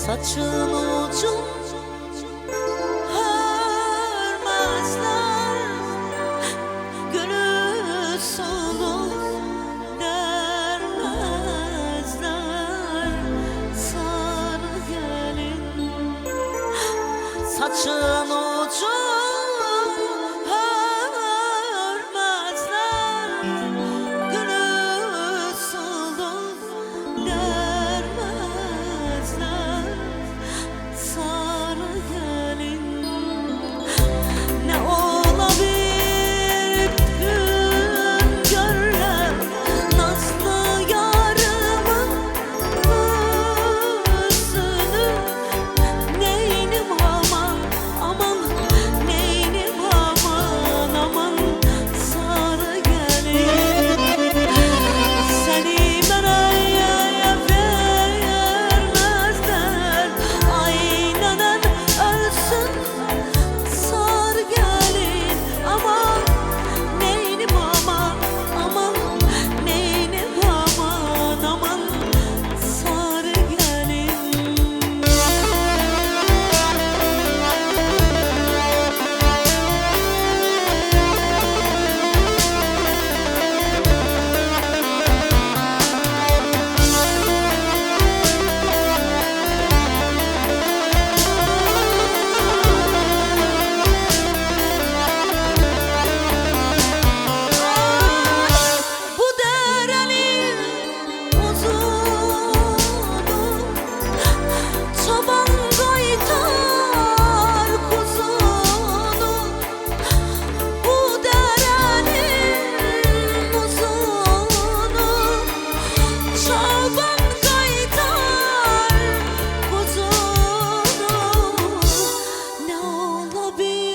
Saçın ucu hörmezler, gülü sulu dermezler. Sarı gelin saçın ucu hörmezler, gülü sulu dermezler. Sarı gelin ne olabilir gün görürler nazlı yarımın yüzünü. Neynim aman aman, neynim aman aman, sarı gelin. Seni bana vermezler, aynadan ölsün sarı gelin. Aman neynim aman aman, neynim aman aman, sarı gelin. Bu derenin uzunu çoban kaytar kuzunu. Bu derenin uzunu çoban kaytar kuzunu. Ne olabilir